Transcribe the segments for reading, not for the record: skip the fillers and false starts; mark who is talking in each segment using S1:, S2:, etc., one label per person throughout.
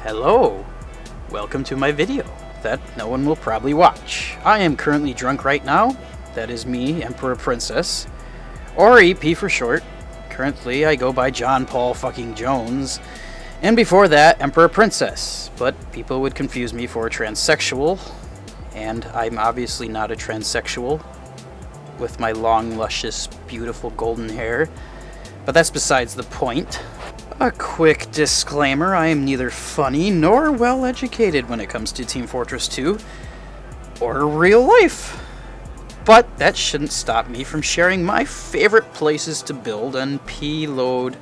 S1: Hello! Welcome to my video that no one will probably watch. I am currently drunk right now. That is me, Emperor Princess, or EP for short. Currently I go by John Paul fucking Jones, and before that Emperor Princess, but people would confuse me for a transsexual, and I'm obviously not a transsexual with my long, luscious, beautiful golden hair, but that's besides the point. A quick disclaimer, I am neither funny nor well educated when it comes to Team Fortress 2 or real life. But that shouldn't stop me from sharing my favorite places to build on P-Load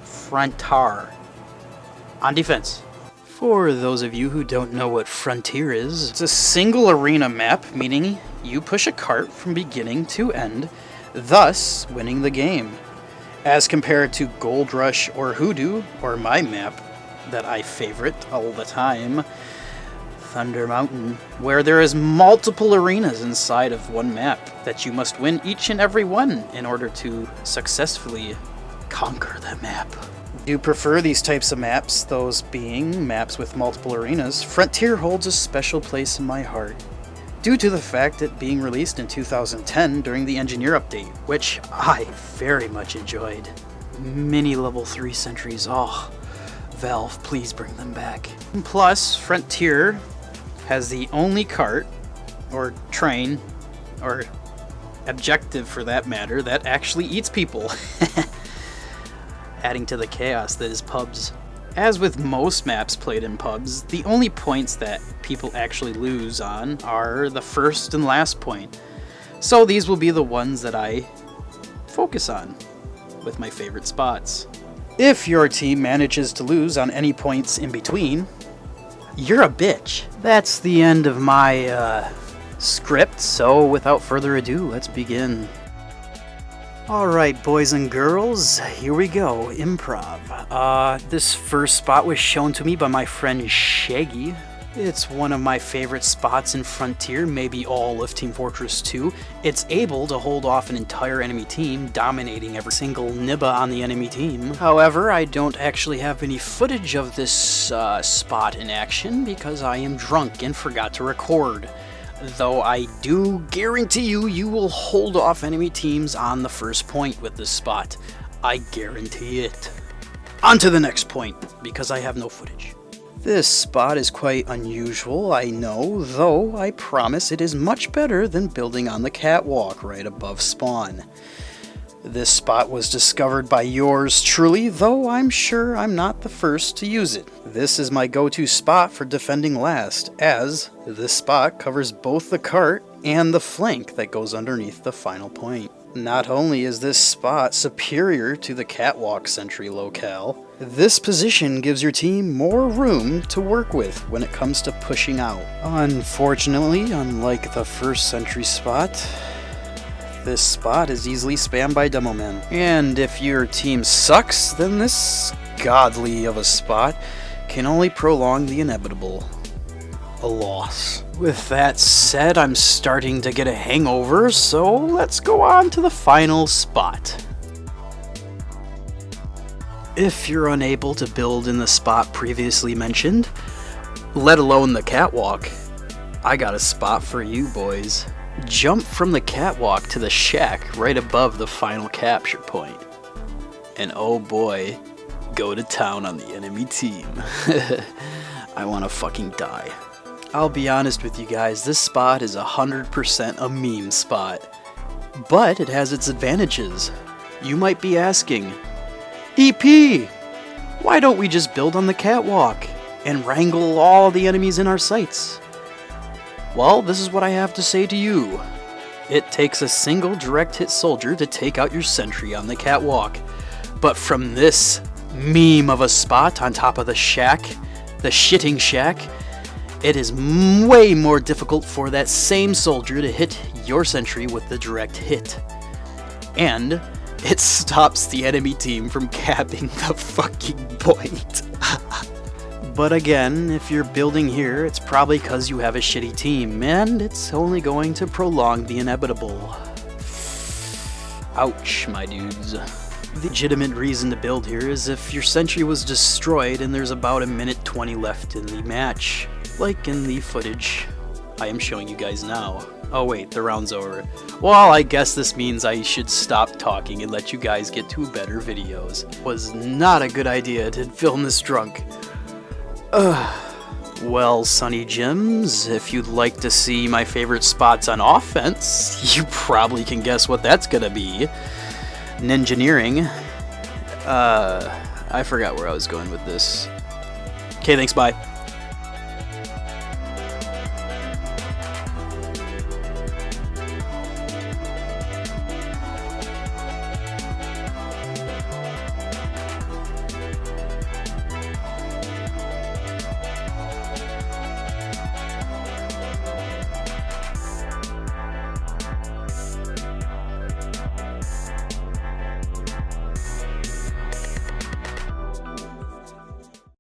S1: Frontier on defense. For those of you who don't know what Frontier is, it's a single arena map, meaning you push a cart from beginning to end, thus winning the game. As compared to Gold Rush or Hoodoo, or my map that I favorite all the time, Thunder Mountain, where there is multiple arenas inside of one map that you must win each and every one in order to successfully conquer that map. Do you prefer these types of maps, those being maps with multiple arenas? Frontier holds a special place in my heart, due to the fact it being released in 2010 during the Engineer update, which I very much enjoyed. Mini level 3 sentries, oh, Valve, please bring them back. Plus, Frontier has the only cart, or train, or objective for that matter, that actually eats people. Adding to the chaos that is pubs. As with most maps played in pubs, the only points that people actually lose on are the first and last point. So these will be the ones that I focus on with my favorite spots. If your team manages to lose on any points in between, you're a bitch. That's the end of my script, so without further ado, let's begin. Alright, boys and girls, here we go, improv. This first spot was shown to me by my friend Shaggy. It's one of my favorite spots in Frontier, maybe all of Team Fortress 2. It's able to hold off an entire enemy team, dominating every single nibba on the enemy team. However, I don't actually have any footage of this spot in action because I am drunk and forgot to record. Though I do guarantee you will hold off enemy teams on the first point with this spot. I guarantee it. On to the next point, because I have no footage. This spot is quite unusual, I know, though I promise it is much better than building on the catwalk right above spawn. This spot was discovered by yours truly, though I'm sure I'm not the first to use it. This is my go-to spot for defending last, as this spot covers both the cart and the flank that goes underneath the final point. Not only is this spot superior to the catwalk sentry locale, this position gives your team more room to work with when it comes to pushing out. Unfortunately, unlike the first sentry spot, this spot is easily spammed by demo men. And if your team sucks, then this godly of a spot can only prolong the inevitable. A loss. With that said, I'm starting to get a hangover, so let's go on to the final spot. If you're unable to build in the spot previously mentioned, let alone the catwalk, I got a spot for you boys. Jump from the catwalk to the shack right above the final capture point. And oh boy, go to town on the enemy team. I wanna fucking die. I'll be honest with you guys, this spot is 100% a meme spot. But it has its advantages. You might be asking, EP, why don't we just build on the catwalk and wrangle all the enemies in our sights? Well, this is what I have to say to you. It takes a single direct hit soldier to take out your sentry on the catwalk. But from this meme of a spot on top of the shack, the shitting shack, it is way more difficult for that same soldier to hit your sentry with the direct hit. And it stops the enemy team from capping the fucking point. But again, if you're building here, it's probably because you have a shitty team, and it's only going to prolong the inevitable. Ouch, my dudes. The legitimate reason to build here is if your sentry was destroyed and there's about 1:20 left in the match, like in the footage I am showing you guys now. Oh wait, the round's over. Well, I guess this means I should stop talking and let you guys get to better videos. Was not a good idea to film this drunk. Well, Sunny Jims, if you'd like to see my favorite spots on offense, you probably can guess what that's gonna be. Ninjaneering. I forgot where I was going with this. Okay, thanks, bye.